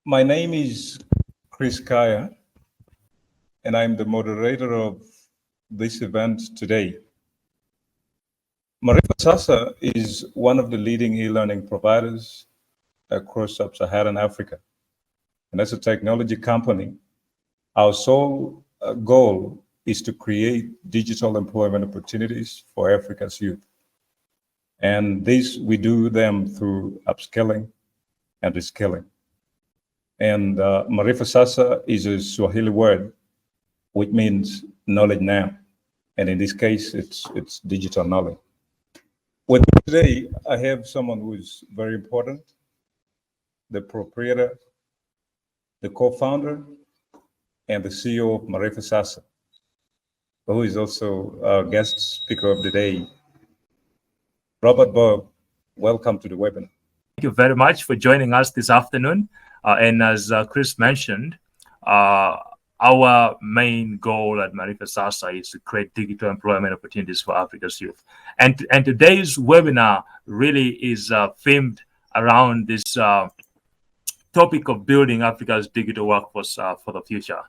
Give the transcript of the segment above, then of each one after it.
My name is Chris Kaya, and I'm the moderator of this event today. Maarifasasa is one of the leading e-learning providers across sub-Saharan Africa. And as a technology company, our sole goal is to create digital employment opportunities for Africa's youth. And this, we do them through upskilling and reskilling. And Maarifasasa is a Swahili word, which means knowledge now. And in this case, it's digital knowledge. With me today, I have someone who is very important, the proprietor, the co-founder, and the CEO of Maarifasasa, who is also our guest speaker of the day. Robert Bob, welcome to the webinar. Thank you very much for joining us this afternoon. And as Chris mentioned, our main goal at Maarifasasa is to create digital employment opportunities for Africa's youth. And today's webinar really is themed around this topic of building Africa's digital workforce for the future.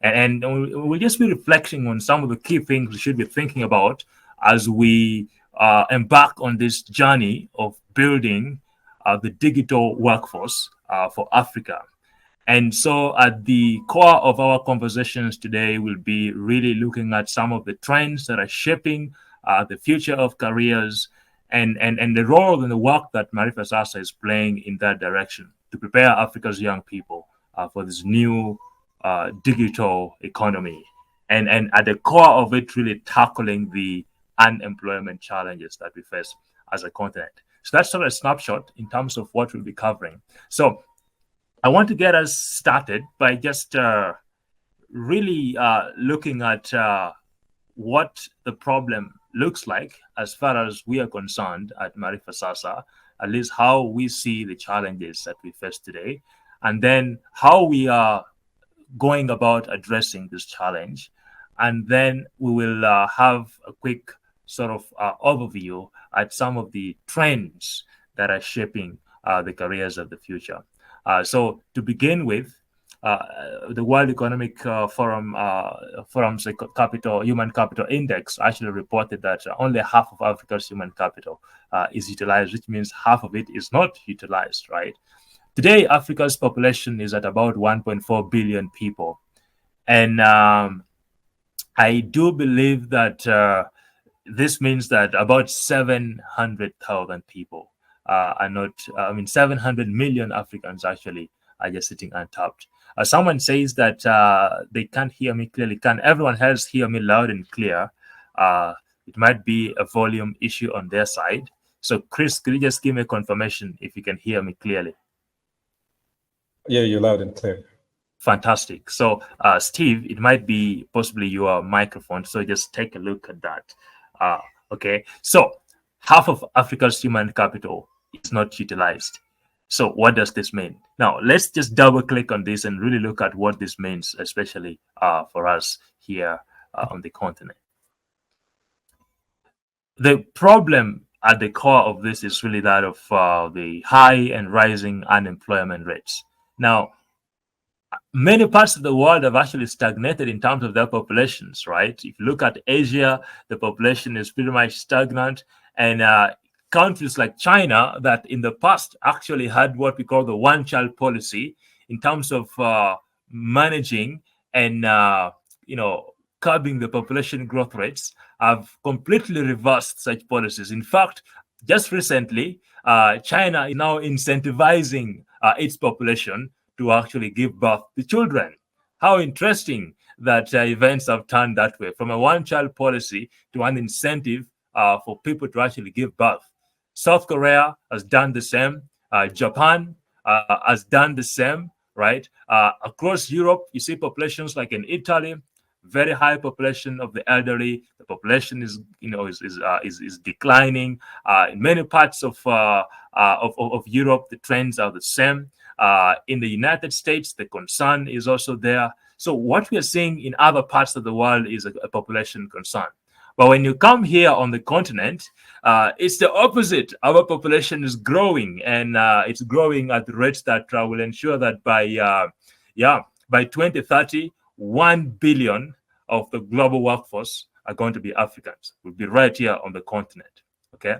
And we'll just be reflecting on some of the key things we should be thinking about as we embark on this journey of building the digital workforce for Africa. And so at the core of our conversations today will be really looking at some of the trends that are shaping the future of careers and the role and the work that Maarifasasa is playing in that direction to prepare Africa's young people for this new digital economy. And at the core of it, really tackling the unemployment challenges that we face as a continent. So that's sort of a snapshot in terms of what we'll be covering. So I want to get us started by just really looking at what the problem looks like as far as we are concerned at Maarifasasa, at least how we see the challenges that we face today, and then how we are going about addressing this challenge. And then we will have a quick sort of overview at some of the trends that are shaping the careers of the future. So to begin with, the World Economic Forum's Human Capital Index actually reported that only half of Africa's human capital is utilized, which means half of it is not utilized, right? Today, Africa's population is at about 1.4 billion people. And I do believe that this means that about 700,000 people are not, 700 million Africans actually are just sitting untapped. Someone says that they can't hear me clearly. Can everyone else hear me loud and clear? It might be a volume issue on their side. So Chris, could you just give me a confirmation if you can hear me clearly? Yeah, you're loud and clear. Fantastic. So Steve, it might be possibly your microphone. So just take a look at that. Okay. So half of Africa's human capital is not utilized. So what does this mean? Now, let's just double click on this and really look at what this means, especially for us here on the continent. The problem at the core of this is really that of the high and rising unemployment rates. Now, many parts of the world have actually stagnated in terms of their populations, right? If you look at Asia, the population is pretty much stagnant. And countries like China that in the past actually had what we call the one-child policy in terms of managing and, curbing the population growth rates have completely reversed such policies. In fact, just recently, China is now incentivizing its population to actually give birth to children. How interesting that events have turned that way, from a one-child policy to an incentive for people to actually give birth. South Korea has done the same. Japan has done the same, right? Across Europe, you see populations like in Italy, very high population of the elderly. The population is declining. In many parts of Europe, the trends are the same. In the United States, the concern is also there. So what we are seeing in other parts of the world is a population concern. But when you come here on the continent, it's the opposite. Our population is growing, and it's growing at the rates that will ensure that by 2030, 1 billion of the global workforce are going to be Africans. We'll be right here on the continent. Okay.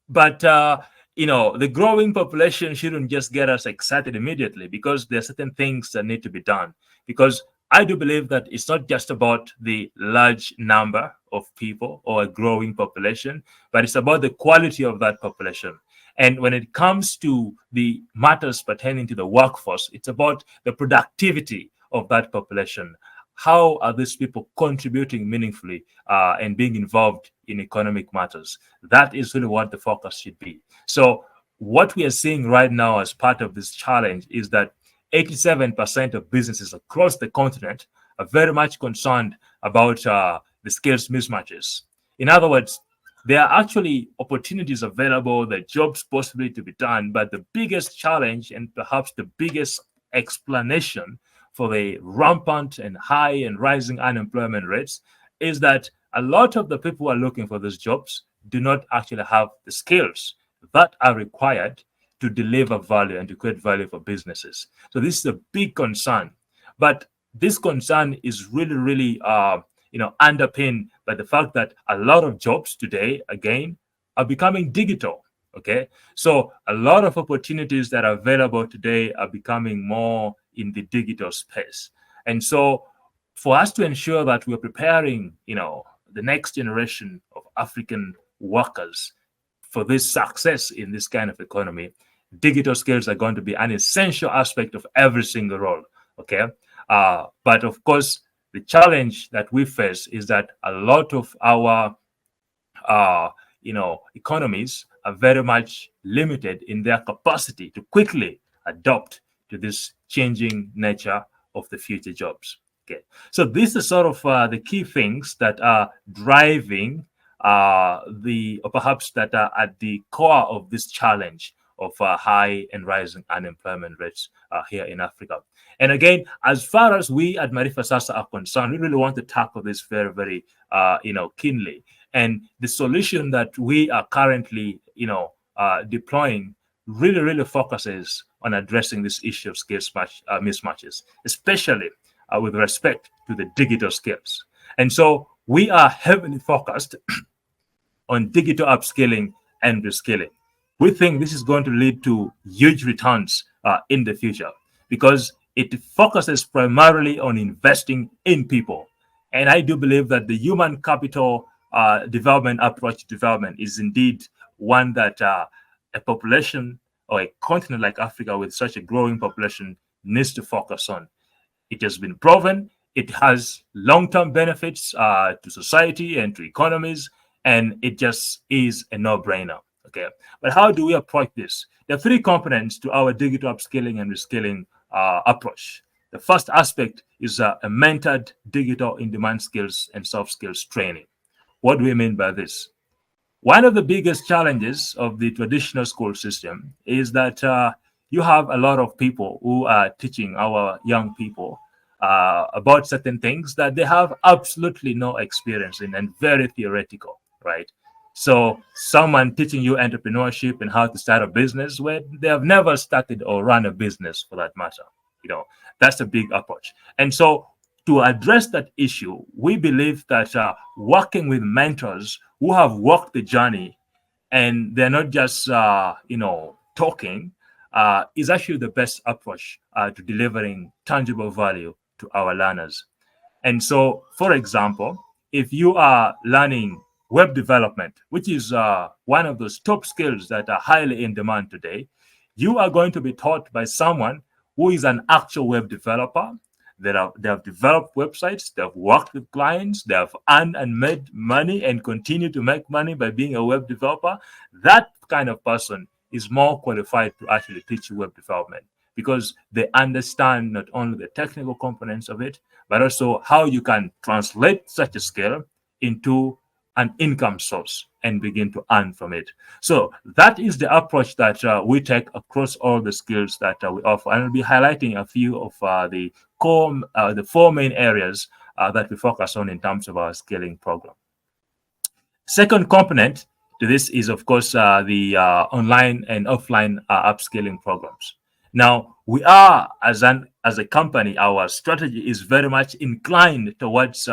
But the growing population shouldn't just get us excited immediately, because there are certain things that need to be done. Because I do believe that it's not just about the large number of people or a growing population, but it's about the quality of that population. And when it comes to the matters pertaining to the workforce, it's about the productivity of that population. How are these people contributing meaningfully and being involved in economic matters? That is really what the focus should be. So what we are seeing right now as part of this challenge is that 87% of businesses across the continent are very much concerned about the skills mismatches. In other words, there are actually opportunities available, the jobs possibly to be done, but the biggest challenge and perhaps the biggest explanation for the rampant and high and rising unemployment rates is that a lot of the people who are looking for these jobs do not actually have the skills that are required to deliver value and to create value for businesses. So this is a big concern. But this concern is really underpinned by the fact that a lot of jobs today, again, are becoming digital. Okay, so a lot of opportunities that are available today are becoming more in the digital space. And so for us to ensure that we're preparing, the next generation of African workers for this success in this kind of economy, digital skills are going to be an essential aspect of every single role. Okay, but of course, the challenge that we face is that a lot of our economies are very much limited in their capacity to quickly adopt to this changing nature of the future jobs. Okay, so these are sort of the key things that are driving or perhaps that are at the core of this challenge of high and rising unemployment rates here in Africa. And again, as far as we at Maarifasasa are concerned, we really want to tackle this very, very, keenly. And the solution that we are currently, deploying really focuses on addressing this issue of skills mismatches, especially with respect to the digital skills. And so we are heavily focused on digital upskilling and reskilling. We think this is going to lead to huge returns in the future because it focuses primarily on investing in people. And I do believe that the human capital development approach to development is indeed one that a population or a continent like Africa with such a growing population needs to focus on. It has been proven. It has long-term benefits to society and to economies, and it just is a no-brainer. Okay, but how do we approach this? There are three components to our digital upskilling and reskilling approach. The first aspect is a mentored digital in-demand skills and soft skills training. What do we mean by this? One of the biggest challenges of the traditional school system is that you have a lot of people who are teaching our young people about certain things that they have absolutely no experience in and very theoretical, right? So someone teaching you entrepreneurship and how to start a business where they have never started or run a business for that matter. That's a big approach. And so to address that issue, we believe that working with mentors who have walked the journey and they're not just, talking is actually the best approach to delivering tangible value to our learners. And so, for example, if you are learning web development, which is one of those top skills that are highly in demand today, you are going to be taught by someone who is an actual web developer. They have developed websites, they have worked with clients, they have earned and made money and continue to make money by being a web developer. That kind of person is more qualified to actually teach you web development because they understand not only the technical components of it, but also how you can translate such a skill into an income source and begin to earn from it. So that is the approach that we take across all the skills that we offer. And I'll be highlighting a few of the four main areas that we focus on in terms of our scaling program. Second component to this is, of course, the online and offline upskilling programs. Now, we are, as a company, our strategy is very much inclined towards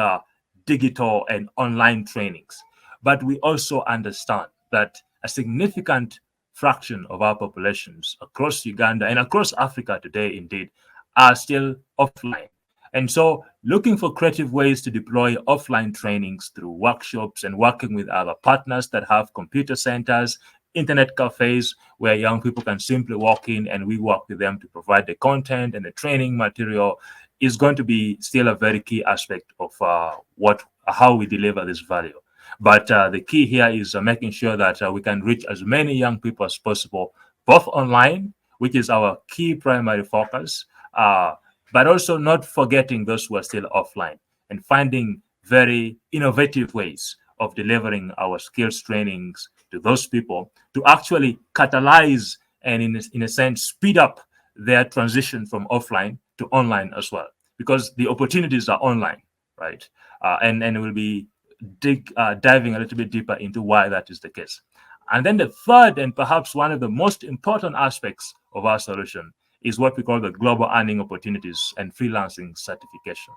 digital and online trainings. But we also understand that a significant fraction of our populations across Uganda and across Africa today, indeed, are still offline. And so, looking for creative ways to deploy offline trainings through workshops and working with other partners that have computer centers, internet cafes, where young people can simply walk in and we work with them to provide the content and the training material, is going to be still a very key aspect of how we deliver this value. But the key here is making sure that we can reach as many young people as possible, both online, which is our key primary focus, but also not forgetting those who are still offline and finding very innovative ways of delivering our skills trainings to those people to actually catalyze and, in a sense, speed up their transition from offline to online as well, because the opportunities are online, right? And we'll be diving a little bit deeper into why that is the case. And then the third, and perhaps one of the most important aspects of our solution, is what we call the global earning opportunities and freelancing certification.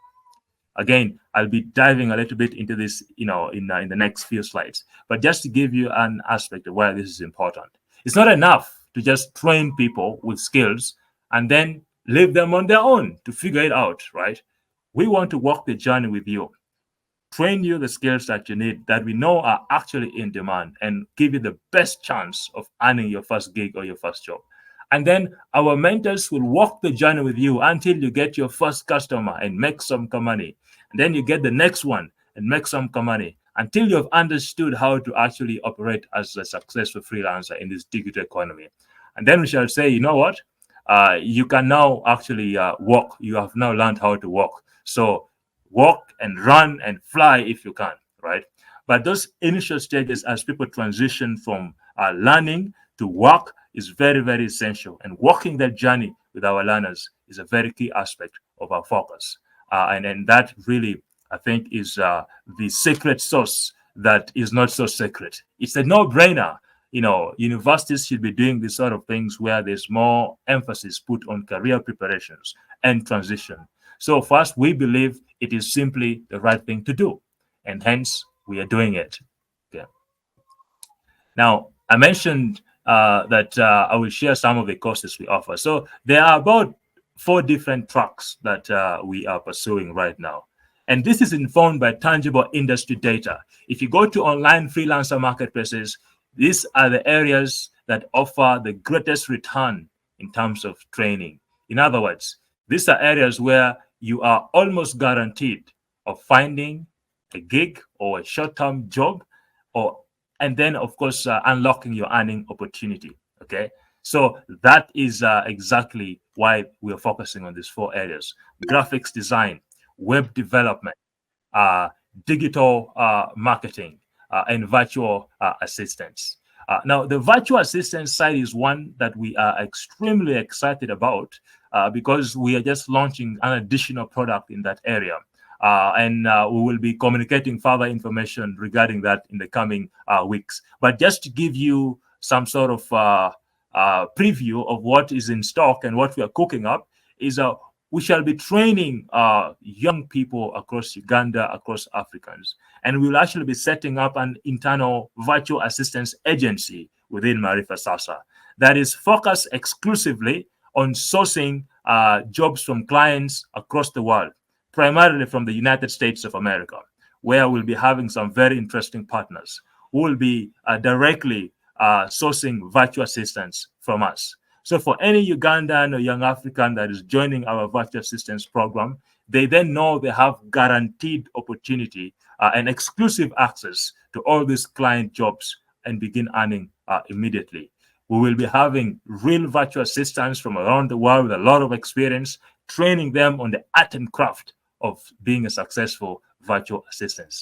Again, I'll be diving a little bit into this, in the next few slides. But just to give you an aspect of why this is important, it's not enough to just train people with skills and then leave them on their own to figure it out, right? We want to walk the journey with you, train you the skills that you need, that we know are actually in demand, and give you the best chance of earning your first gig or your first job. And then our mentors will walk the journey with you until you get your first customer and make some money. And then you get the next one and make some money until you've understood how to actually operate as a successful freelancer in this digital economy. And then we shall say, you know what? You can now actually walk. You have now learned how to walk. So walk and run and fly if you can, right? But those initial stages, as people transition from learning to work, is very, very essential. And walking that journey with our learners is a very key aspect of our focus. And that really, I think, is the secret sauce that is not so secret. It's a no-brainer. Universities should be doing these sort of things where there's more emphasis put on career preparations and transition. So for us, we believe it is simply the right thing to do. And hence, we are doing it. Okay. Now, I mentioned that I will share some of the courses we offer. So there are about 4 different tracks that we are pursuing right now. And this is informed by tangible industry data. If you go to online freelancer marketplaces, these are the areas that offer the greatest return in terms of training. In other words, these are areas where you are almost guaranteed of finding a gig or a short-term job, and then, of course, unlocking your earning opportunity. Okay, so that is exactly why we are focusing on these 4 areas: graphics design, web development, digital marketing, and virtual assistants. Now, the virtual assistant side is one that we are extremely excited about because we are just launching an additional product in that area. And we will be communicating further information regarding that in the coming weeks. But just to give you some sort of preview of what is in stock and what we are cooking up is we shall be training young people across Uganda, across Africans, and we'll actually be setting up an internal virtual assistance agency within Maarifasasa that is focused exclusively on sourcing jobs from clients across the world, primarily from the United States of America, where we'll be having some very interesting partners who will be directly sourcing virtual assistants from us. So for any Ugandan or young African that is joining our virtual assistance program, they then know they have guaranteed opportunity and exclusive access to all these client jobs and begin earning immediately. We will be having real virtual assistants from around the world with a lot of experience, training them on the art and craft of being a successful virtual assistant.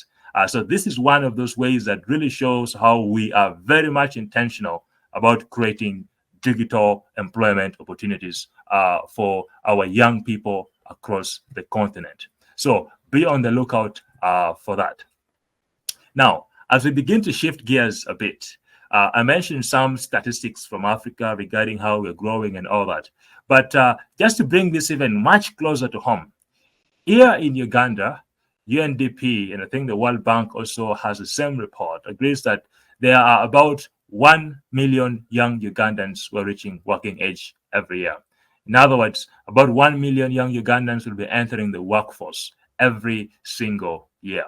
So this is one of those ways that really shows how we are very much intentional about creating digital employment opportunities for our young people across the continent. So be on the lookout for that. Now, as we begin to shift gears a bit, I mentioned some statistics from Africa regarding how we're growing and all that. But just to bring this even much closer to home, here in Uganda, UNDP, and I think the World Bank also has the same report, agrees that there are about 1 million young Ugandans who are reaching working age every year. In other words, about 1 million young Ugandans will be entering the workforce every single year.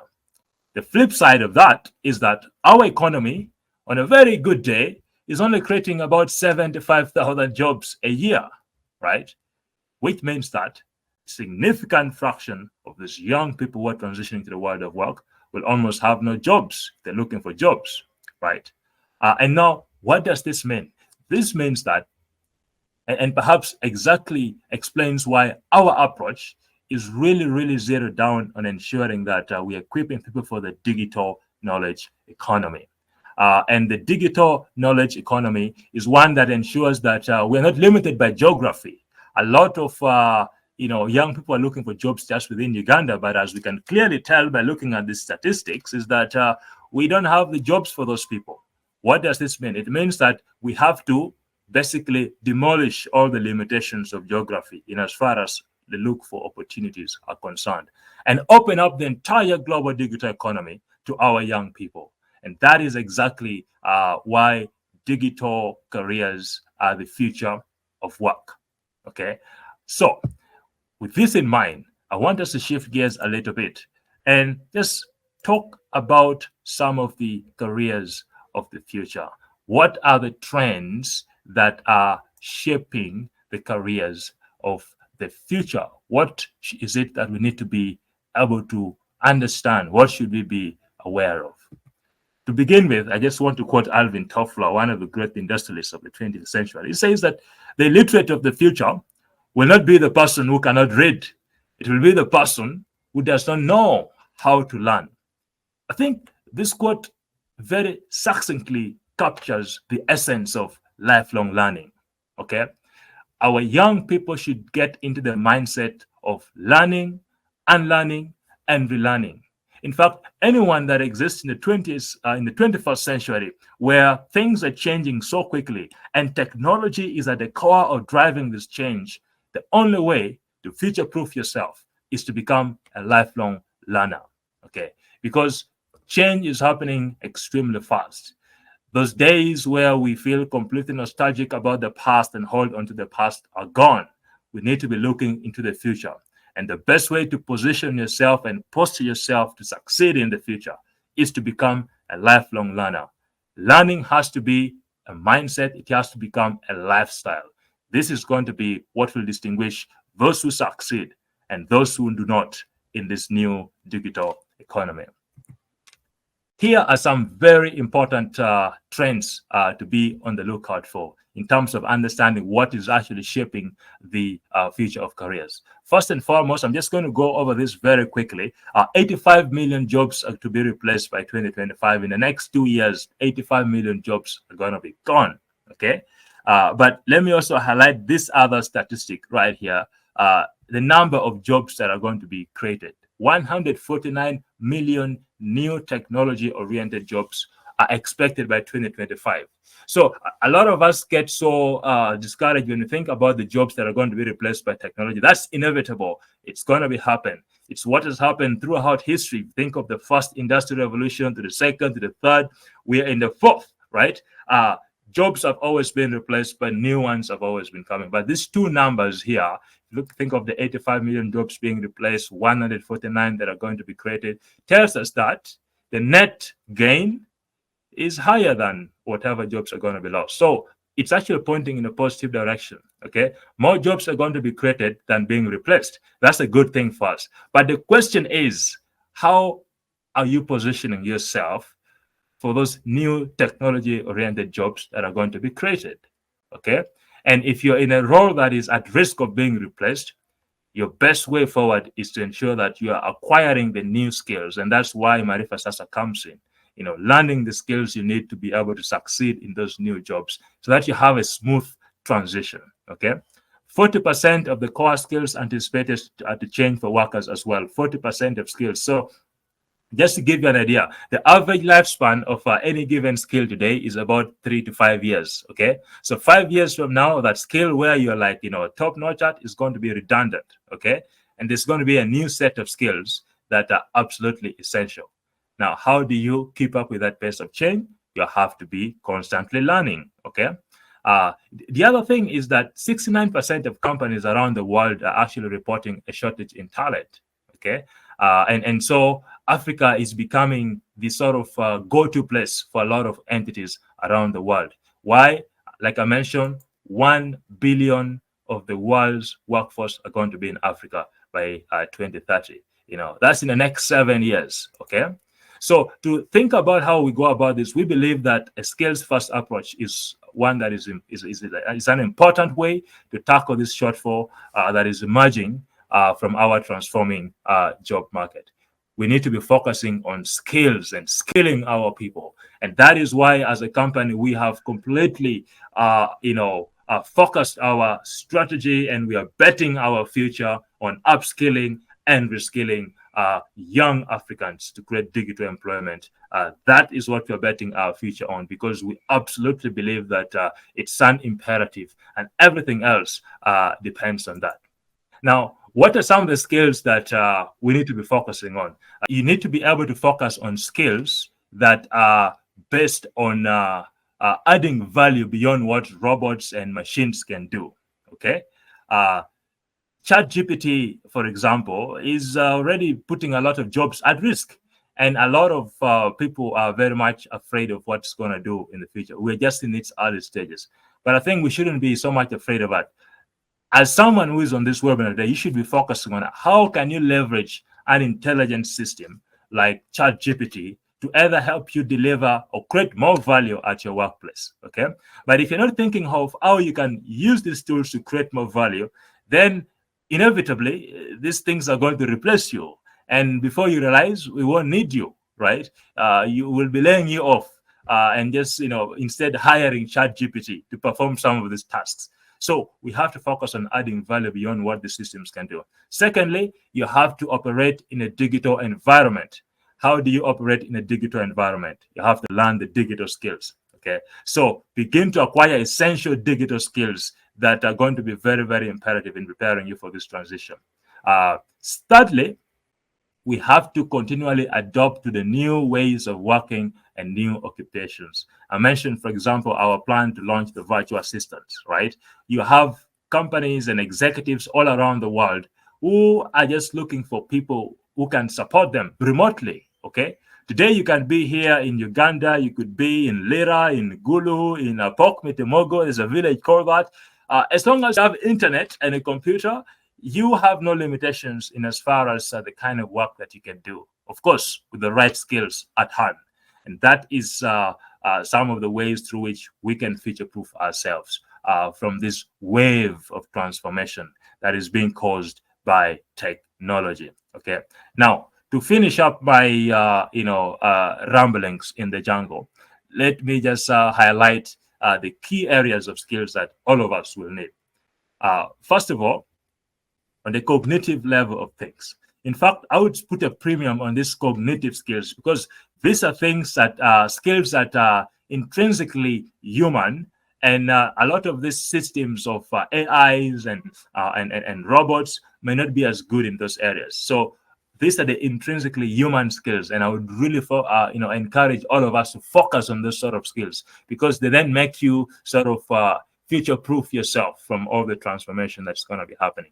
The flip side of that is that our economy, on a very good day, is only creating about 75,000 jobs a year, right? Which means that a significant fraction of these young people who are transitioning to the world of work will almost have no jobs. They're looking for jobs, right? And now, what does this mean? This means that, and perhaps exactly explains why our approach is really zeroed down on ensuring that we are equipping people for the digital knowledge economy. And the digital knowledge economy is one that ensures that we're not limited by geography. A lot of young people are looking for jobs just within Uganda, but as we can clearly tell by looking at the statistics, is that we don't have the jobs for those people. What does this mean? It means that we have to basically demolish all the limitations of geography in as far as the look for opportunities are concerned, and open up the entire global digital economy to our young people. And that is exactly why digital careers are the future of work. Okay, so with this in mind, I want us to shift gears a little bit and just talk about some of the careers of the future. What are the trends that are shaping the careers of the future? What is it that we need to be able to understand? What should we be aware of? To begin with, I just want to quote Alvin Toffler, one of the great industrialists of the 20th century. He says that the illiterate of the future will not be the person who cannot read. It will be the person who does not know how to learn. I think this quote very succinctly captures the essence of lifelong learning. Okay? Our young people should get into the mindset of learning, unlearning, and relearning. In fact, anyone that exists in the 21st century, where things are changing so quickly and technology is at the core of driving this change, the only way to future-proof yourself is to become a lifelong learner. Okay, because change is happening extremely fast. Those days where we feel completely nostalgic about the past and hold on to the past are gone. We need to be looking into the future. And the best way to position yourself and posture yourself to succeed in the future is to become a lifelong learner. Learning has to be a mindset. It has to become a lifestyle. This is going to be what will distinguish those who succeed and those who do not in this new digital economy. Here are some very important trends to be on the lookout for in terms of understanding what is actually shaping the future of careers. First and foremost, I'm just going to go over this very quickly. 85 million jobs are to be replaced by 2025. In the next 2 years, 85 million jobs are going to be gone. Okay, but let me also highlight this other statistic right here. The number of jobs that are going to be created. 149 million new technology-oriented jobs are expected by 2025. So a lot of us get so discouraged when we think about the jobs that are going to be replaced by technology. That's inevitable. It's going to happen. It's what has happened throughout history. Think of the first industrial revolution to the second to the third. We are in the fourth, right? Jobs have always been replaced, but new ones have always been coming. But these two numbers here, think of the 85 million jobs being replaced, 149 that are going to be created, tells us that the net gain is higher than whatever jobs are going to be lost. So it's actually pointing in a positive direction. Okay, more jobs are going to be created than being replaced. That's a good thing for us. But the question is, how are you positioning yourself for those new technology-oriented jobs that are going to be created? Okay, and if you're in a role that is at risk of being replaced, your best way forward is to ensure that you are acquiring the new skills, and that's why Maarifasasa comes in. Learning the skills you need to be able to succeed in those new jobs, so that you have a smooth transition. Okay, 40% of the core skills anticipated to change for workers as well. 40% of skills. So Just to give you an idea, the average lifespan of any given skill today is about 3 to 5 years. Okay, so 5 years from now, that skill where you're like, top notch at is going to be redundant. Okay, and there's going to be a new set of skills that are absolutely essential. Now, how do you keep up with that pace of change? You have to be constantly learning. Okay. The other thing is that 69% of companies around the world are actually reporting a shortage in talent. Okay, and so Africa is becoming the sort of go-to place for a lot of entities around the world. Why? Like I mentioned, 1 billion of the world's workforce are going to be in Africa by 2030. That's in the next 7 years. Okay. So to think about how we go about this, we believe that a skills-first approach is one that is an important way to tackle this shortfall that is emerging from our transforming job market. We need to be focusing on skills and skilling our people. And that is why, as a company, we have completely, focused our strategy, and we are betting our future on upskilling and reskilling young Africans to create digital employment. That is what we're betting our future on, because we absolutely believe that it's an imperative, and everything else depends on that. Now, what are some of the skills that we need to be focusing on? You need to be able to focus on skills that are based on adding value beyond what robots and machines can do. Okay. ChatGPT, for example, is already putting a lot of jobs at risk. And a lot of people are very much afraid of what's going to do in the future. We're just in its early stages. But I think we shouldn't be so much afraid of it. As someone who is on this webinar today, you should be focusing on how can you leverage an intelligent system like ChatGPT to either help you deliver or create more value at your workplace. Okay. But if you're not thinking of how you can use these tools to create more value, then inevitably these things are going to replace you. And before you realize, we won't need you, right? You will be laying you off and just, instead hiring ChatGPT to perform some of these tasks. So we have to focus on adding value beyond what the systems can do. Secondly, you have to operate in a digital environment. How do you operate in a digital environment? You have to learn the digital skills. Okay. So begin to acquire essential digital skills that are going to be very, very imperative in preparing you for this transition. Thirdly, we have to continually adopt to the new ways of working and new occupations. I mentioned, for example, our plan to launch the virtual assistants, right? You have companies and executives all around the world who are just looking for people who can support them remotely, okay? Today, you can be here in Uganda, you could be in Lira, in Gulu, in Pok Mitimogo, there's a village called that. As long as you have internet and a computer, you have no limitations in as far as the kind of work that you can do, of course, with the right skills at hand. And that is some of the ways through which we can future-proof ourselves from this wave of transformation that is being caused by technology. Okay. Now, to finish up my ramblings in the jungle, let me just highlight the key areas of skills that all of us will need. First of all, on the cognitive level of things. In fact, I would put a premium on these cognitive skills, because these are things that are skills that are intrinsically human, and a lot of these systems of AIs and robots may not be as good in those areas. So these are the intrinsically human skills, and I would really encourage all of us to focus on those sort of skills, because they then make you sort of future-proof yourself from all the transformation that's going to be happening.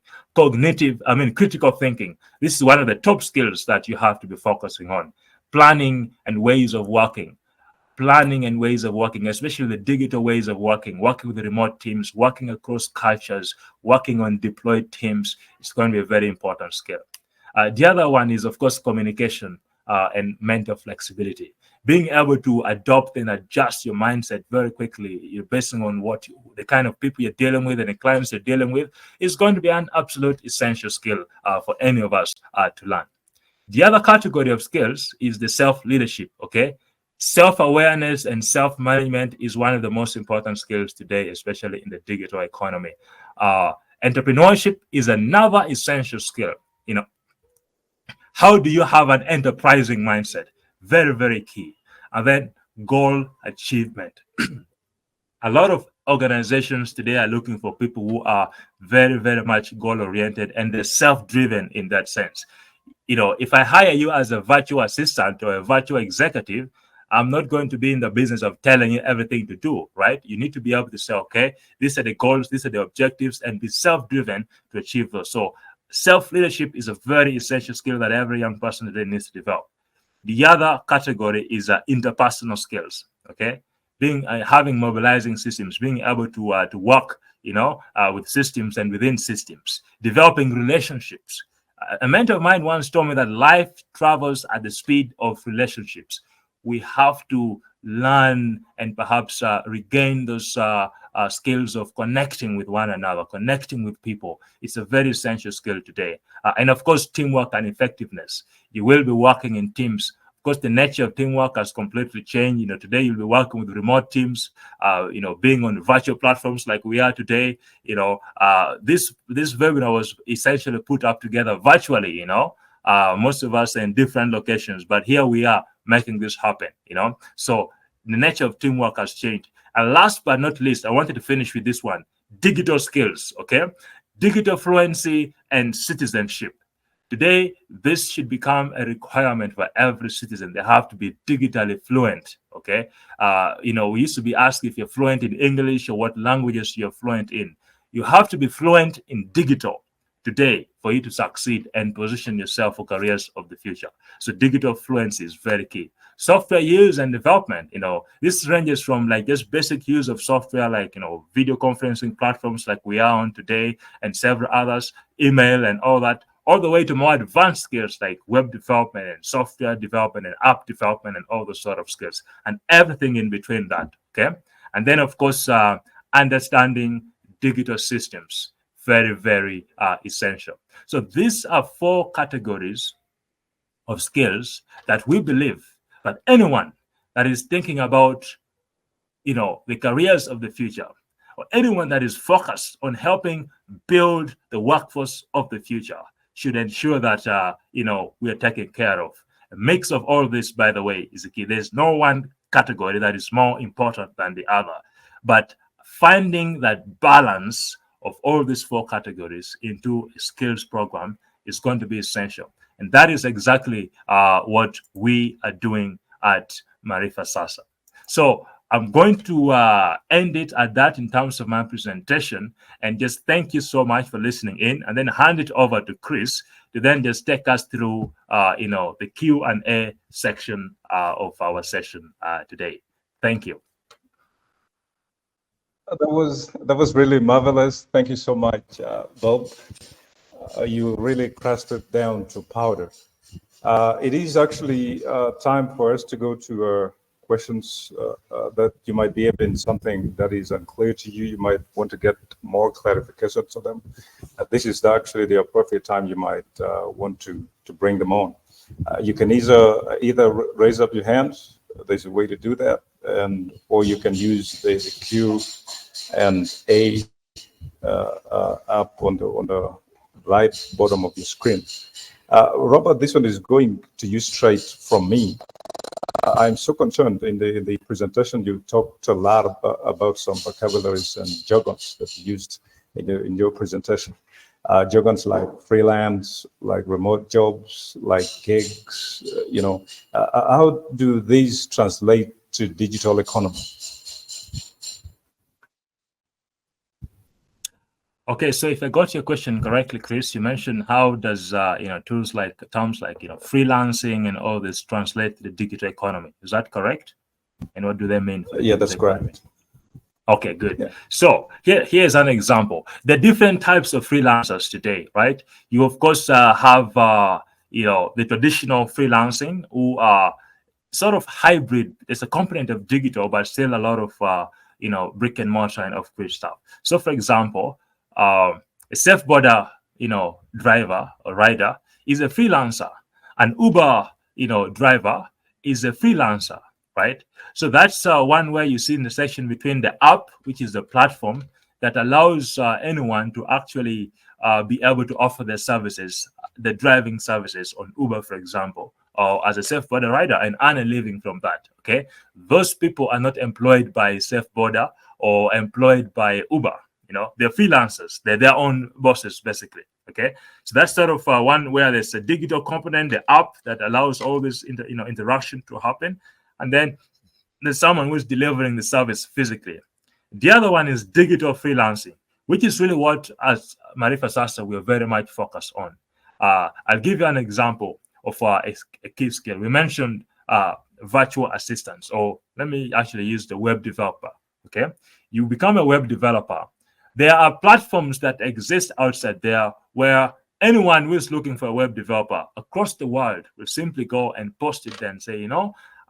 Critical thinking. This is one of the top skills that you have to be focusing on. Planning and ways of working. Especially the digital ways of working with the remote teams, working across cultures, working on deployed teams. It's going to be a very important skill. The other one is, of course, communication and mental flexibility. Being able to adopt and adjust your mindset very quickly, you're basing on the kind of people you're dealing with and the clients you're dealing with, is going to be an absolute essential skill for any of us to learn. The other category of skills is the self-leadership, okay? Self-awareness and self-management is one of the most important skills today, especially in the digital economy. Entrepreneurship is another essential skill. How do you have an enterprising mindset? Very, very key. And then goal achievement. A lot of organizations today are looking for people who are very, very much goal oriented, and they're self-driven in that sense. If I hire you as a virtual assistant or a virtual executive, I'm not going to be in the business of telling you everything to do, right? You need to be able to say, okay, these are the goals, these are the objectives, and be self-driven to achieve those. So self-leadership is a very essential skill that every young person today needs to develop. The other category is interpersonal skills, okay? Having mobilizing systems, being able to work, with systems and within systems, developing relationships. A mentor of mine once told me that life travels at the speed of relationships. We have to learn and perhaps regain those skills of connecting with one another, connecting with people. It's a very essential skill today. And of course, teamwork and effectiveness. You will be working in teams. Of course, the nature of teamwork has completely changed. Today you'll be working with remote teams, being on virtual platforms like we are today. This webinar was essentially put up together virtually. Most of us are in different locations, but here we are making this happen. So the nature of teamwork has changed. And last but not least, I wanted to finish with this one: digital skills. Okay, digital fluency and citizenship. Today, this should become a requirement for every citizen. They have to be digitally fluent, okay? We used to be asked if you're fluent in English or what languages you're fluent in. You have to be fluent in digital today for you to succeed and position yourself for careers of the future. So digital fluency is very key. Software use and development, this ranges from like just basic use of software, like, video conferencing platforms like we are on today and several others, email and all that, all the way to more advanced skills like web development and software development and app development and all those sort of skills, and everything in between that, okay? And then, of course, understanding digital systems, very, very essential. So these are 4 categories of skills that we believe that anyone that is thinking about, the careers of the future, or anyone that is focused on helping build the workforce of the future, should ensure that, we are taken care of. A mix of all this, by the way, is the key. There's no one category that is more important than the other. But finding that balance of all these 4 categories into a skills program is going to be essential. And that is exactly what we are doing at Maarifasasa. So I'm going to end it at that in terms of my presentation, and just thank you so much for listening in, and then hand it over to Chris to then just take us through, the Q&A section of our session today. Thank you. That was really marvelous. Thank you so much, Bob. You really crushed it down to powder. It is actually time for us to go to questions that you might be having, something that is unclear to you. You might want to get more clarification to them. This is actually the appropriate time you might want to bring them on. You can either raise up your hands. There's a way to do that, or you can use the Q and A up on the right bottom of your screen. Robert, this one is going to you straight from me. I'm so concerned in the presentation. You talked a lot about some vocabularies and jargons that you used in your presentation. Jargons like freelance, like remote jobs, like gigs. How do these translate to digital economy? Okay, so if I got your question correctly, Chris, you mentioned how does terms like freelancing and all this translate to the digital economy? Is that correct? And what do they mean? Yeah, that's correct. Okay, good. Yeah. So here's an example. The different types of freelancers today, right? You of course have the traditional freelancing, who are sort of hybrid. There's a component of digital, but still a lot of brick and mortar and off-grid stuff. So, for example, a self-border driver or rider is a freelancer. An Uber driver is a freelancer, right? So that's one where you see in the section between the app, which is the platform, that allows anyone to actually be able to offer their services, the driving services on Uber, for example, or as a Safe Border rider and earn a living from that. Okay, those people are not employed by Safe Border or employed by Uber. They're freelancers. They're their own bosses, basically. Okay, so that's sort of one where there's a digital component, the app that allows all this interaction to happen, and then there's someone who's delivering the service physically. The other one is digital freelancing, which is really what, as Maarifasasa, we're very much focused on. I'll give you an example of a key skill. We mentioned virtual assistants, or let me actually use the web developer. Okay, you become a web developer. There are platforms that exist outside there where anyone who is looking for a web developer across the world will simply go and post it there and say,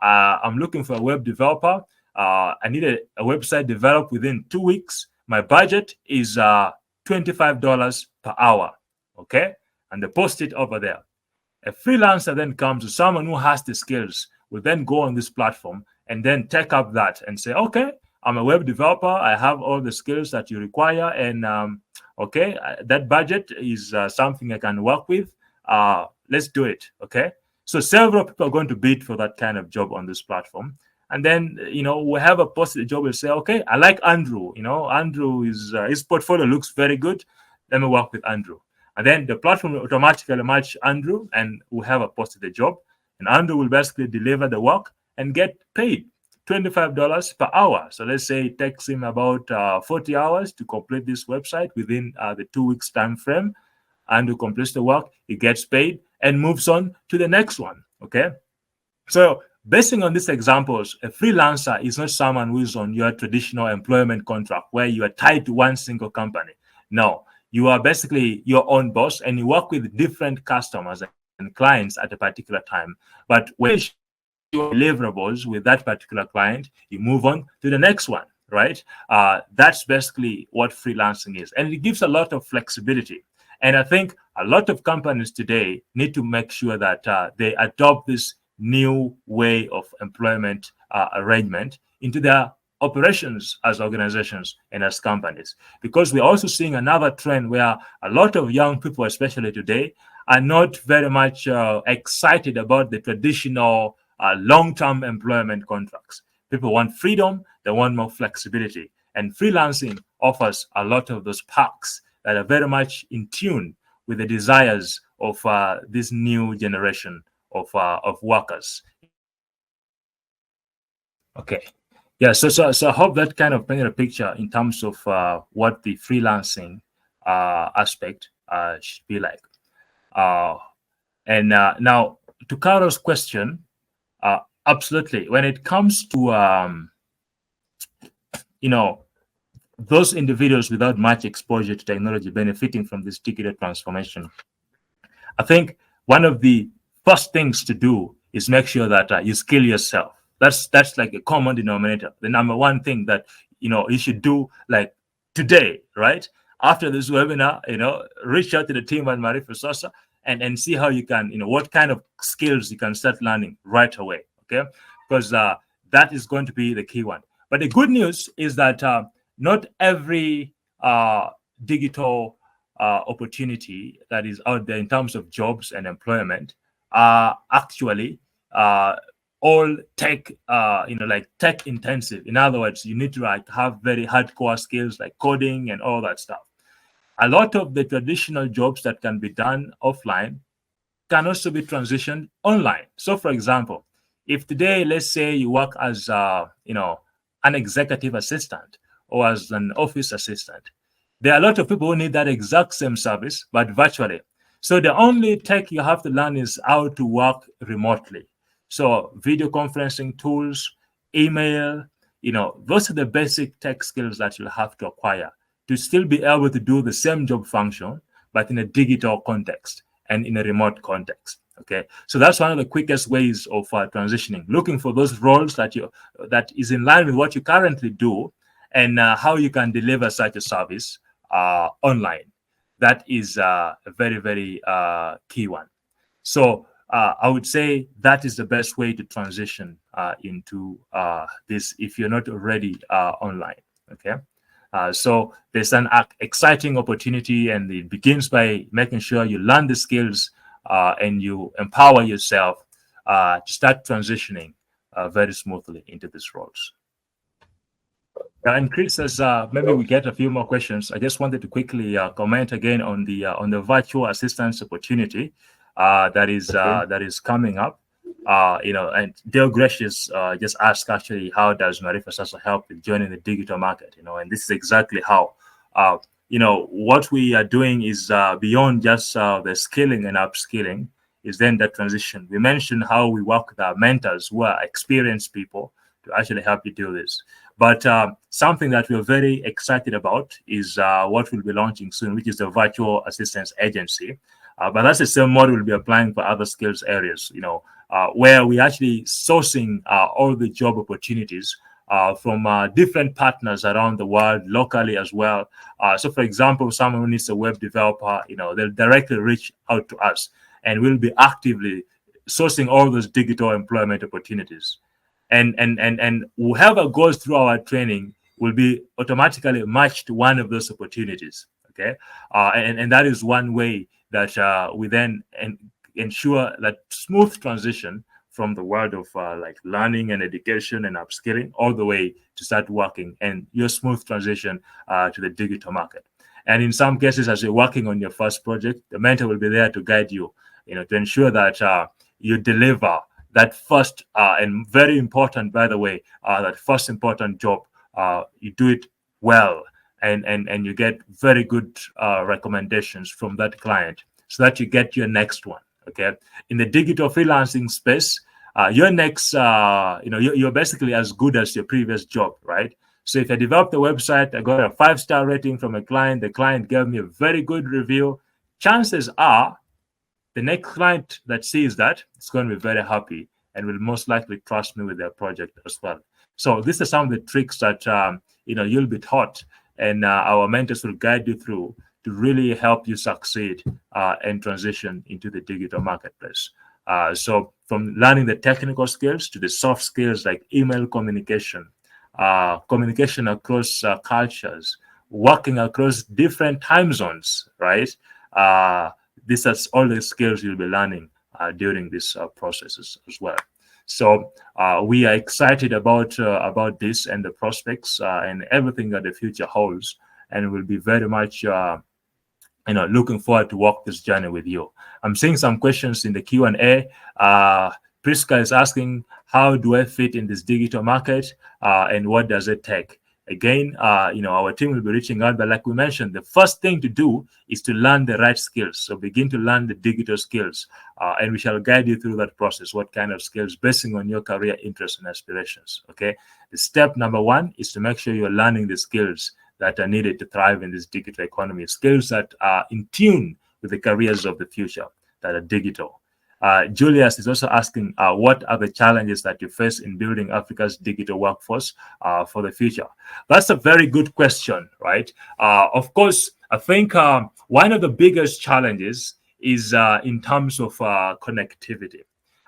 I'm looking for a web developer. I need a website developed within 2 weeks. My budget is $25 per hour. Okay, and they post it over there. A freelancer then comes to someone who has the skills, will then go on this platform and then take up that and say, okay, I'm a web developer. I have all the skills that you require. And okay, that budget is something I can work with. Let's do it. Okay. So several people are going to bid for that kind of job on this platform. And then, we have a posted job and say, okay, I like Andrew. Andrew is his portfolio looks very good. Let me work with Andrew. And then the platform will automatically match Andrew, and we have a posted job. And Andrew will basically deliver the work and get paid $25 per hour. So let's say it takes him about 40 hours to complete this website within the 2 weeks time frame. Andrew completes the work, he gets paid and moves on to the next one. Okay. So basing on these examples, a freelancer is not someone who is on your traditional employment contract where you are tied to one single company. No, you are basically your own boss and you work with different customers and clients at a particular time. But when your deliverables with that particular client, you move on to the next one, right? That's basically what freelancing is. And it gives a lot of flexibility. And I think a lot of companies today need to make sure that they adopt this new way of employment arrangement into their operations as organizations and as companies. Because we're also seeing another trend where a lot of young people, especially today, are not very much excited about the traditional long-term employment contracts. People want freedom, they want more flexibility. And freelancing offers a lot of those perks that are very much in tune with the desires of this new generation of workers. Okay. Yeah, so I hope that kind of painted a picture in terms of what the freelancing aspect should be like. And now, to Carol's question, absolutely. When it comes to those individuals without much exposure to technology benefiting from this digital transformation, I think one of the first things to do is make sure that you skill yourself. That's like a common denominator. The number one thing that you should do, like today, right? After this webinar, reach out to the team at Maarifasasa and see how you can, what kind of skills you can start learning right away. Okay, because that is going to be the key one. But the good news is that not every digital opportunity that is out there in terms of jobs and employment are actually all tech, like tech intensive. In other words, you need to have very hardcore skills like coding and all that stuff. A lot of the traditional jobs that can be done offline can also be transitioned online. So, for example, if today, let's say you work as an executive assistant or as an office assistant, there are a lot of people who need that exact same service, but virtually. So the only tech you have to learn is how to work remotely. So video conferencing tools, email, those are the basic tech skills that you'll have to acquire to still be able to do the same job function, but in a digital context and in a remote context. Okay, so that's one of the quickest ways of transitioning, looking for those roles that is in line with what you currently do and how you can deliver such a service online. That is a very, very key one. So I would say that is the best way to transition into this if you're not already online. Okay. So there's an exciting opportunity, and it begins by making sure you learn the skills and you empower yourself to start transitioning very smoothly into these roles. And Chris, as maybe we get a few more questions, I just wanted to quickly comment again on the virtual assistance opportunity that is coming up. And Dale Gracious just asked actually, how does Maarifasasa help with joining the digital market? And this is exactly how. What we are doing is beyond just the skilling and upskilling, is then that transition. We mentioned how we work with our mentors who are experienced people to actually help you do this. But something that we're very excited about is what we'll be launching soon, which is the virtual assistance agency. But that's the same model we'll be applying for other skills areas, where we're actually sourcing all the job opportunities from different partners around the world, locally as well. So, for example, someone who needs a web developer, they'll directly reach out to us, and we'll be actively sourcing all those digital employment opportunities. And whoever goes through our training will be automatically matched to one of those opportunities. Okay, and that is one way that we then ensure that smooth transition from the world of like learning and education and upskilling all the way to start working, and your smooth transition to the digital market. And in some cases, as you're working on your first project, the mentor will be there to guide you, to ensure that you deliver that first and very important, by the way, that first important job. You do it well, and you get very good recommendations from that client, so that you get your next one. Okay, in the digital freelancing space, your next, you're basically as good as your previous job, right? So if I developed a website, I got a 5-star rating from a client, the client gave me a very good review, chances are the next client that sees that is going to be very happy and will most likely trust me with their project as well. So this is some of the tricks that you'll be taught, and our mentors will guide you through to really help you succeed and transition into the digital marketplace. So from learning the technical skills to the soft skills like email communication, communication across cultures, working across different time zones, right? These are all the skills you'll be learning during these processes as well. So we are excited about this and the prospects and everything that the future holds, and we'll be very much looking forward to walk this journey with you. I'm seeing some questions in the Q&A. Priska is asking, how do I fit in this digital market, and what does it take? Again, our team will be reaching out, but like we mentioned, the first thing to do is to learn the right skills. So begin to learn the digital skills, and we shall guide you through that process, what kind of skills, basing on your career interests and aspirations, okay? The step number one is to make sure you're learning the skills that are needed to thrive in this digital economy, skills that are in tune with the careers of the future that are digital. Julius is also asking, what are the challenges that you face in building Africa's digital workforce for the future? That's a very good question, right? Of course, I think one of the biggest challenges is in terms of connectivity.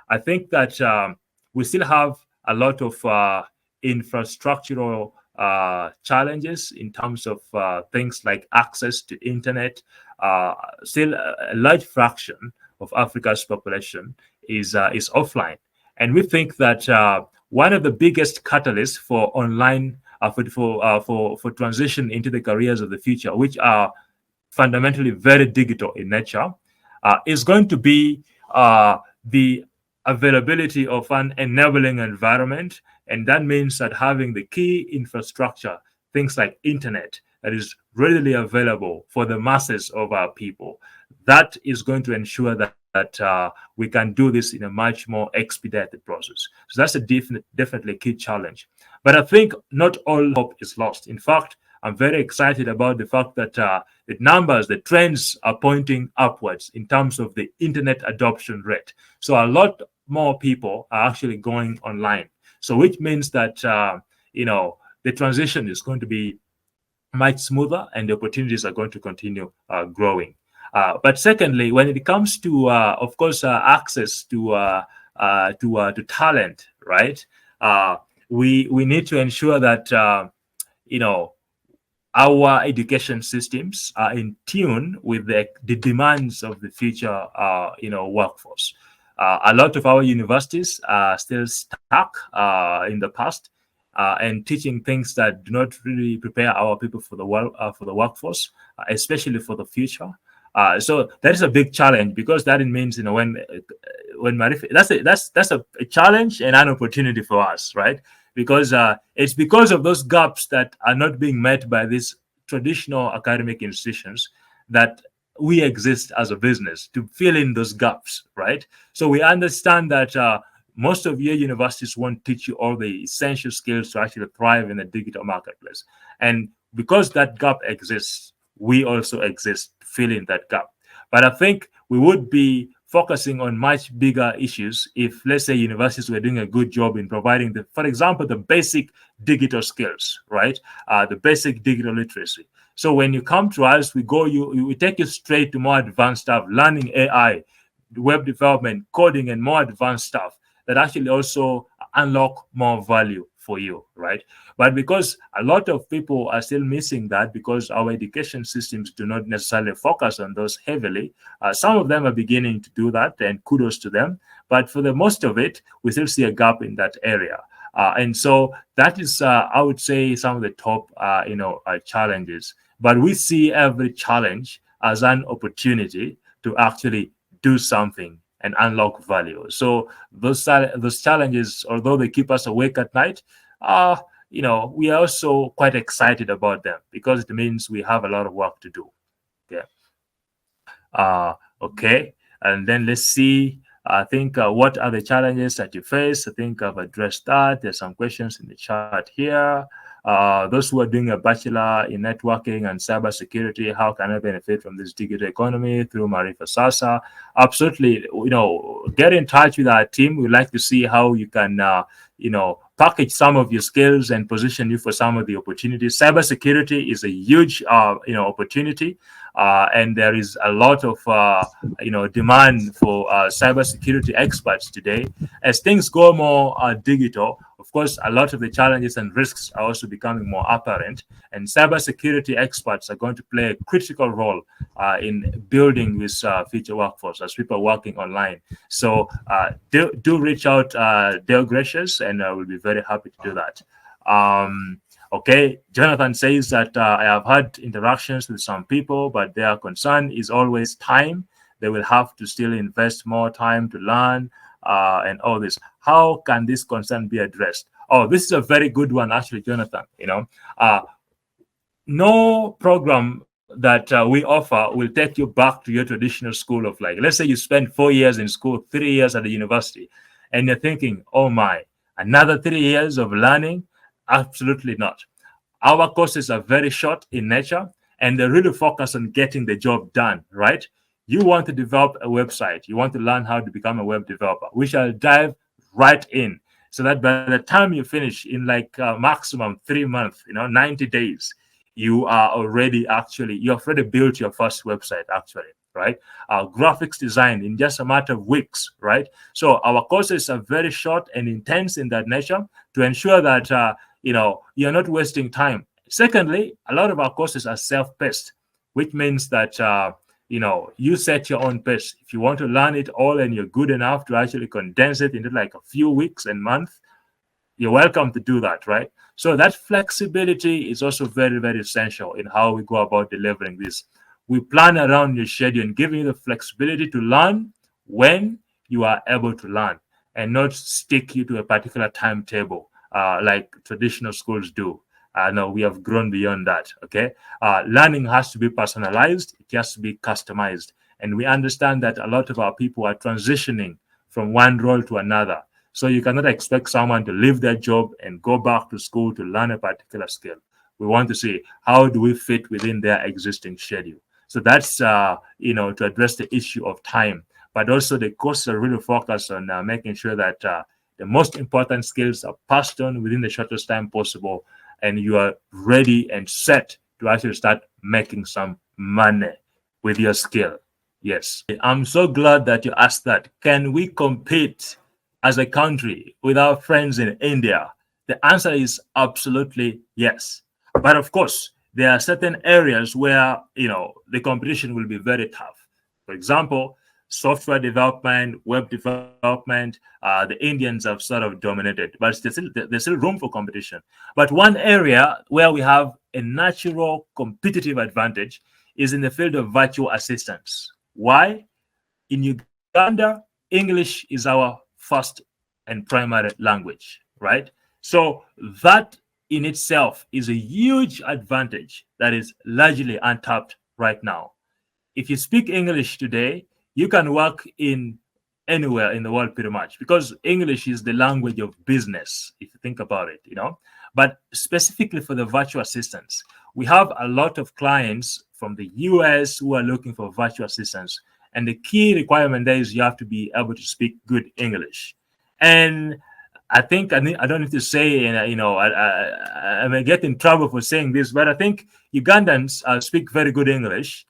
I think that we still have a lot of infrastructural challenges in terms of things like access to internet. Still a large fraction of Africa's population is offline, and we think that one of the biggest catalysts for online for transition into the careers of the future, which are fundamentally very digital in nature, is going to be the availability of an enabling environment, and that means that having the key infrastructure, things like internet, that is readily available for the masses of our people. That is going to ensure that we can do this in a much more expedited process. So that's a definitely key challenge. But I think not all hope is lost. In fact, I'm very excited about the fact that the numbers, the trends are pointing upwards in terms of the internet adoption rate. So a lot more people are actually going online. So which means that, the transition is going to be much smoother, and the opportunities are going to continue growing. But secondly, when it comes to, of course, access to talent, right? We need to ensure that our education systems are in tune with the demands of the future, workforce. A lot of our universities are still stuck in the past and teaching things that do not really prepare our people for the workforce, especially for the future. So that is a big challenge, because that means, when that's a challenge and an opportunity for us, right? Because it's because of those gaps that are not being met by these traditional academic institutions that we exist as a business to fill in those gaps, right? So we understand that most of your universities won't teach you all the essential skills to actually thrive in the digital marketplace. And because that gap exists, we also exist to fill in that gap. But I think we would be focusing on much bigger issues if, let's say, universities were doing a good job in providing, for example, the basic digital skills, right? The basic digital literacy. So when you come to us, we take you straight to more advanced stuff, learning AI, web development, coding, and more advanced stuff that actually also unlock more value for you, right? But because a lot of people are still missing that, because our education systems do not necessarily focus on those heavily, some of them are beginning to do that, and kudos to them. But for the most of it, we still see a gap in that area. And so that is, I would say, some of the top, challenges. But we see every challenge as an opportunity to actually do something and unlock value. So those challenges, although they keep us awake at night, we are also quite excited about them, because it means we have a lot of work to do. Yeah. Okay. And then let's see. I think what are the challenges that you face? I think I've addressed that. There's some questions in the chat here. Those who are doing a bachelor in networking and cybersecurity, how can I benefit from this digital economy through Maarifasasa? Absolutely. Get in touch with our team. We'd like to see how you can, package some of your skills and position you for some of the opportunities. Cybersecurity is a huge, opportunity, and there is a lot of, demand for cybersecurity experts today. As things go more digital, of course, a lot of the challenges and risks are also becoming more apparent, and cybersecurity experts are going to play a critical role in building this future workforce as people are working online. So do reach out, Dale Gracious, and we'll be very happy to do that. Okay, Jonathan says that I have had interactions with some people, but their concern is always time. They will have to still invest more time to learn and all this. How can this concern be addressed? Oh, this is a very good one, actually, Jonathan. No program that we offer will take you back to your traditional school of, like, let's say you spend 4 years in school, 3 years at the university, and you're thinking, oh my, another 3 years of learning? Absolutely not. Our courses are very short in nature, and they really focus on getting the job done, right? You want to develop a website, you want to learn how to become a web developer. We shall dive right in, so that by the time you finish in like maximum 3 months, 90 days, you've already built your first website, actually, right? Graphics design in just a matter of weeks, right? So our courses are very short and intense in that nature, to ensure that you're not wasting time. Secondly, a lot of our courses are self-paced, which means that you set your own pace. If you want to learn it all and you're good enough to actually condense it into like a few weeks and months, you're welcome to do that, right? So that flexibility is also very, very essential in how we go about delivering this. We plan around your schedule and give you the flexibility to learn when you are able to learn, and not stick you to a particular timetable like traditional schools do. No, we have grown beyond that, okay? Learning has to be personalized. It has to be customized. And we understand that a lot of our people are transitioning from one role to another. So you cannot expect someone to leave their job and go back to school to learn a particular skill. We want to see, how do we fit within their existing schedule? So that's, to address the issue of time. But also the courses are really focused on making sure that the most important skills are passed on within the shortest time possible, and you are ready and set to actually start making some money with your skill. Yes. I'm so glad that you asked that. Can we compete as a country with our friends in India? The answer is absolutely yes. But of course, there are certain areas where, the competition will be very tough. For example, software development, web development, the Indians have sort of dominated, but there's still room for competition. But one area where we have a natural competitive advantage is in the field of virtual assistants. Why? In Uganda, English is our first and primary language, right? So that in itself is a huge advantage that is largely untapped right now. If you speak English today, you can work in anywhere in the world pretty much, because English is the language of business, if you think about it, But specifically for the virtual assistants, we have a lot of clients from the US who are looking for virtual assistants. And the key requirement there is you have to be able to speak good English. And I think I don't need to say, I may get in trouble for saying this, but I think Ugandans speak very good English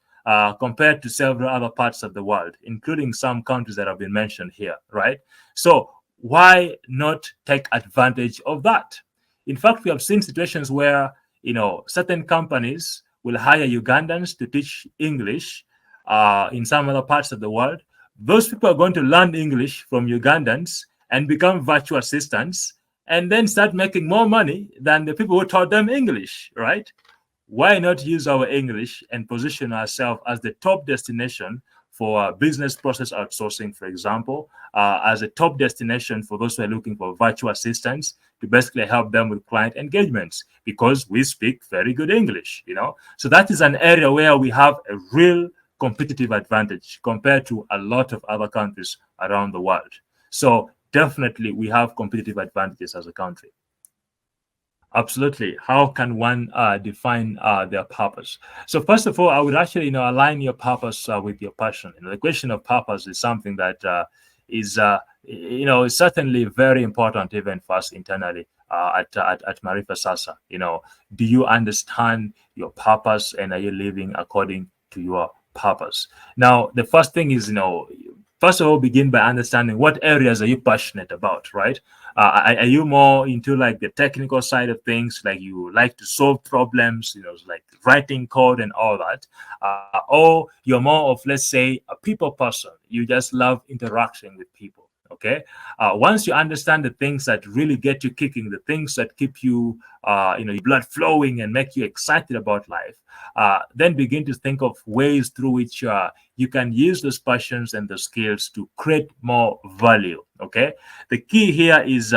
compared to several other parts of the world, including some countries that have been mentioned here, right? So why not take advantage of that? In fact, we have seen situations where, certain companies will hire Ugandans to teach English in some other parts of the world. Those people are going to learn English from Ugandans and become virtual assistants and then start making more money than the people who taught them English, right? Why not use our English and position ourselves as the top destination for business process outsourcing, for example, as a top destination for those who are looking for virtual assistants to basically help them with client engagements, because we speak very good English, So that is an area where we have a real competitive advantage compared to a lot of other countries around the world. So definitely we have competitive advantages as a country. Absolutely. How can one define their purpose? So first of all, I would actually, align your purpose with your passion. The question of purpose is something that is certainly very important even for us internally at Maarifasasa. Do you understand your purpose, and are you living according to your purpose? Now, the first thing is, first of all, begin by understanding what areas are you passionate about, right? Are you more into like the technical side of things, like you like to solve problems, like writing code and all that? Or you're more of, let's say, a people person. You just love interacting with people. Okay. Once you understand the things that really get you kicking, the things that keep you, your blood flowing and make you excited about life, then begin to think of ways through which you can use those passions and the skills to create more value. Okay. The key here is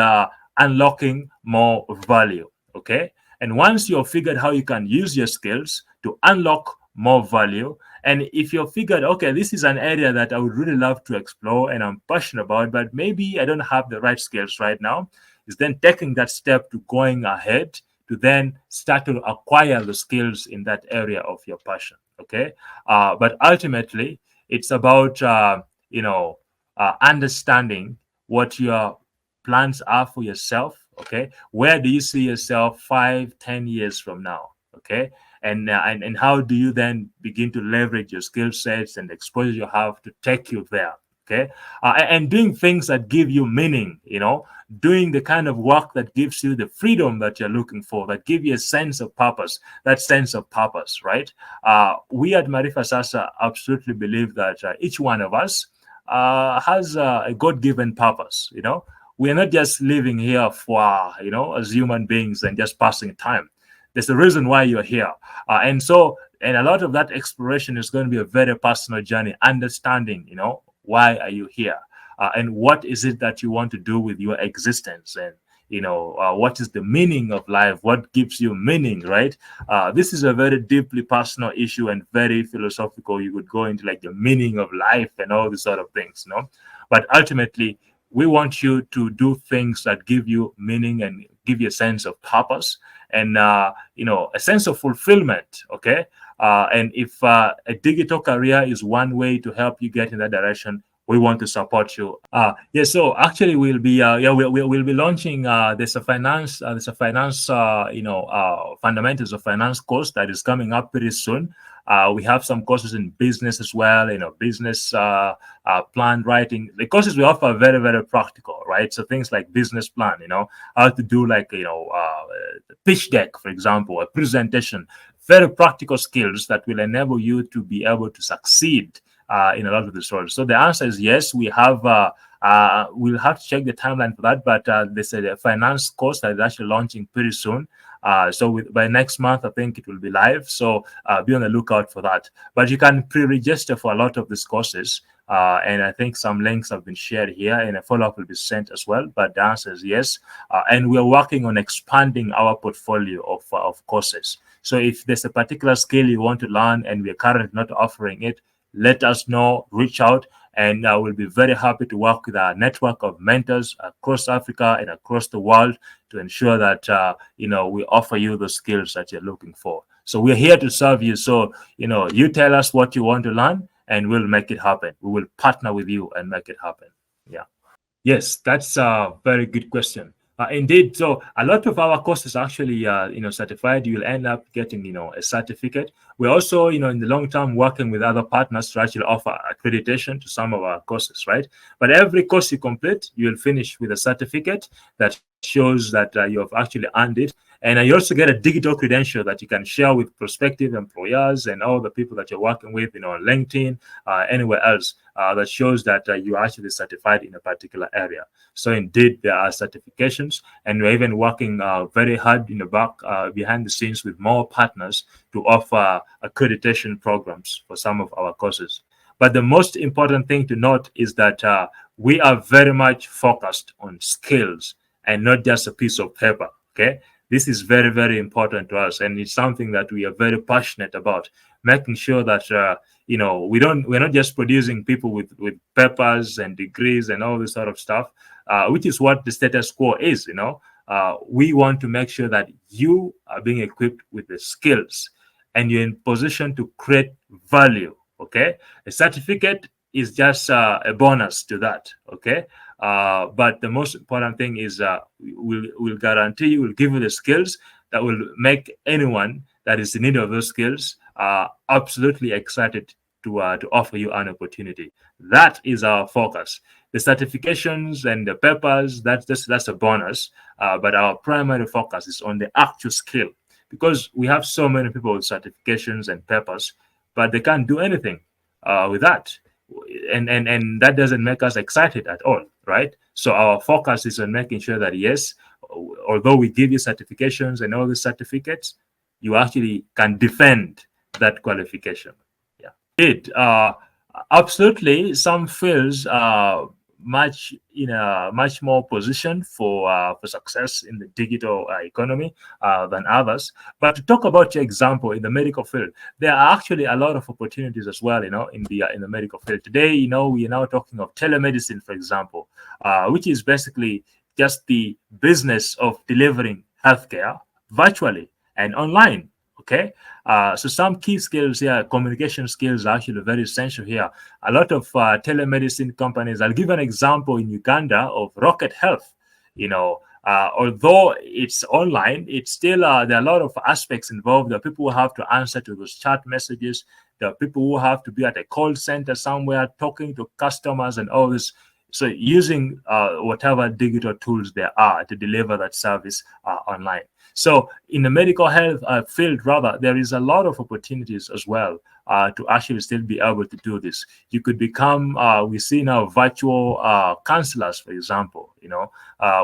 unlocking more value. Okay. And once you've figured how you can use your skills to unlock more value, and if you're figured, okay, this is an area that I would really love to explore and I'm passionate about, but maybe I don't have the right skills right now, is then taking that step to going ahead to then start to acquire the skills in that area of your passion. Okay. But ultimately, it's about, understanding what your plans are for yourself. Okay. Where do you see yourself 5-10 years from now? Okay. And how do you then begin to leverage your skill sets and exposure you have to take you there? Okay. And doing things that give you meaning, doing the kind of work that gives you the freedom that you're looking for, that give you a sense of purpose, right? We at Maarifasasa absolutely believe that each one of us has a God-given purpose. We are not just living here for, as human beings and just passing time. There's a reason why you're here. And a lot of that exploration is going to be a very personal journey, understanding, why are you here? And what is it that you want to do with your existence? And, what is the meaning of life? What gives you meaning, right? This is a very deeply personal issue and very philosophical. You would go into like the meaning of life and all these sort of things, But ultimately, we want you to do things that give you meaning and give you a sense of purpose and, a sense of fulfillment. Okay. And if a digital career is one way to help you get in that direction, we want to support you. So actually we'll be we'll be launching there's a finance fundamentals of finance course that is coming up pretty soon. We have some courses in business as well, business plan writing. The courses we offer are very, very practical, right? So things like business plan, how to do like, pitch deck, for example, a presentation, very practical skills that will enable you to be able to succeed in a lot of these roles. So the answer is yes. We have we'll have to check the timeline for that, but there's a finance course that is actually launching pretty soon. So by next month, I think it will be live. So be on the lookout for that. But you can pre-register for a lot of these courses. And I think some links have been shared here, and a follow-up will be sent as well. But the answer is yes. And we're working on expanding our portfolio of courses. So if there's a particular skill you want to learn and we're currently not offering it, let us know, reach out, and we'll be very happy to work with our network of mentors across Africa and across the world to ensure that we offer you the skills that you're looking for. So we're here to serve you. So you tell us what you want to learn, and we'll make it happen. We will partner with you and make it happen. Yeah. Yes, that's a very good question. Indeed, so a lot of our courses actually, certified. You'll end up getting, a certificate. We're also, in the long term, working with other partners to actually offer accreditation to some of our courses, right? But every course you complete, you'll finish with a certificate that shows that you have actually earned it. And you also get a digital credential that you can share with prospective employers and all the people that you're working with, on LinkedIn, anywhere else, that shows that you're actually certified in a particular area. So indeed, there are certifications, and we're even working very hard in the back, behind the scenes with more partners to offer accreditation programs for some of our courses. But the most important thing to note is that we are very much focused on skills and not just a piece of paper, okay? This is very, very important to us, and it's something that we are very passionate about, making sure that we're not just producing people with papers and degrees and all this sort of stuff, which is what the status quo is. We want to make sure that you are being equipped with the skills and you're in position to create value. Okay, a certificate is just a bonus to that. Okay. But the most important thing is we'll guarantee you, we'll give you the skills that will make anyone that is in need of those skills absolutely excited to offer you an opportunity. That is our focus. The certifications and the papers, that's a bonus, but our primary focus is on the actual skill, because we have so many people with certifications and papers, but they can't do anything with that. And that doesn't make us excited at all, right? So our focus is on making sure that, yes, although we give you certifications and all the certificates, you actually can defend that qualification. Yeah, absolutely. Some fields are much more positioned for success in the digital economy than others. But to talk about your example in the medical field, there are actually a lot of opportunities as well. In the medical field today, we are now talking of telemedicine, for example, which is basically just the business of delivering healthcare virtually and online. Okay, so some key skills here, communication skills, are actually very essential here. A lot of telemedicine companies, I'll give an example in Uganda of Rocket Health. Although it's online, it's still there are a lot of aspects involved. There are people who have to answer to those chat messages. There are people who have to be at a call center somewhere talking to customers and all this. So using whatever digital tools there are to deliver that service online. So in the medical health field, rather, there is a lot of opportunities as well to actually still be able to do this. You could become, we see now virtual counselors, for example,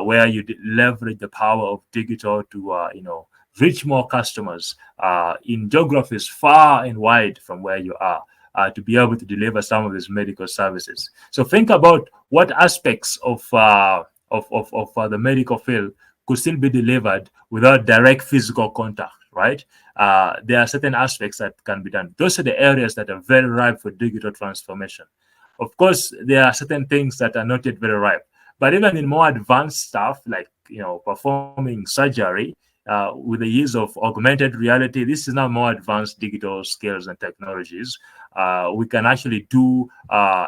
where you leverage the power of digital to, reach more customers in geographies far and wide from where you are. To be able to deliver some of these medical services. So think about what aspects of the medical field could still be delivered without direct physical contact, right? There are certain aspects that can be done. Those are the areas that are very ripe for digital transformation. Of course, there are certain things that are not yet very ripe, but even in more advanced stuff, like, performing surgery, with the use of augmented reality, this is now more advanced digital skills and technologies. We can actually do,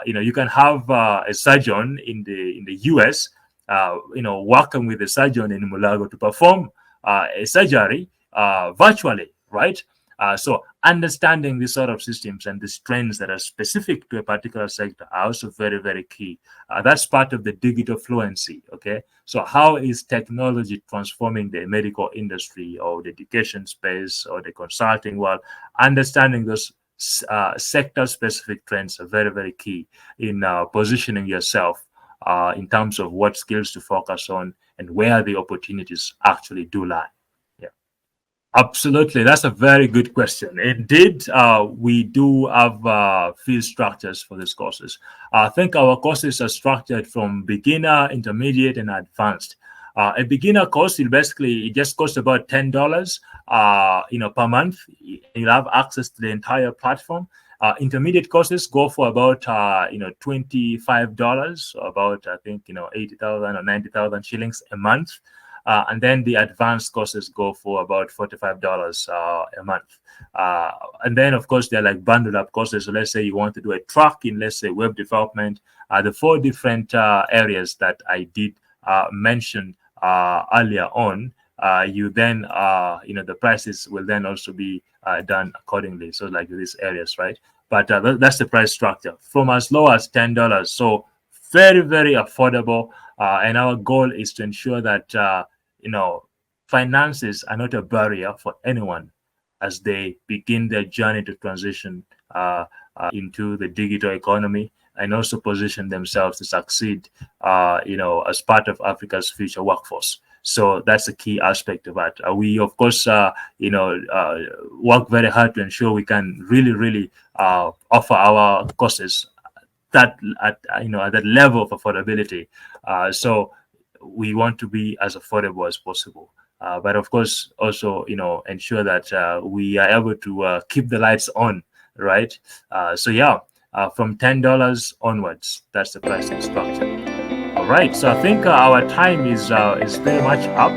you can have a surgeon in the US, working with a surgeon in Mulago to perform a surgery virtually, right? So understanding these sort of systems and these trends that are specific to a particular sector are also very, very key. That's part of the digital fluency. Okay, so how is technology transforming the medical industry or the education space or the consulting world? Understanding those sector-specific trends are very, very key in positioning yourself in terms of what skills to focus on and where the opportunities actually do lie. Yeah, absolutely. That's a very good question. Indeed, we do have fee structures for these courses. I think our courses are structured from beginner, intermediate, and advanced. A beginner course will basically it just costs about $10, per month. You'll have access to the entire platform. Intermediate courses go for about $25, about I think 80,000 or 90,000 shillings a month. And then the advanced courses go for about $45 a month. And then, of course, they're like bundled up courses. So let's say you want to do a track in, let's say, web development. The 4 different areas that I did mention earlier on, you then, the prices will then also be done accordingly. So like these areas, right? But that's the price structure from as low as $10. So very, very affordable. And our goal is to ensure that, finances are not a barrier for anyone as they begin their journey to transition into the digital economy and also position themselves to succeed, as part of Africa's future workforce. So that's a key aspect of that. We, of course, work very hard to ensure we can really, really offer our courses that at that level of affordability. So we want to be as affordable as possible. But of course, also ensure that we are able to keep the lights on, right? From $10 onwards, that's the pricing structure. All right, so I think our time is very much up.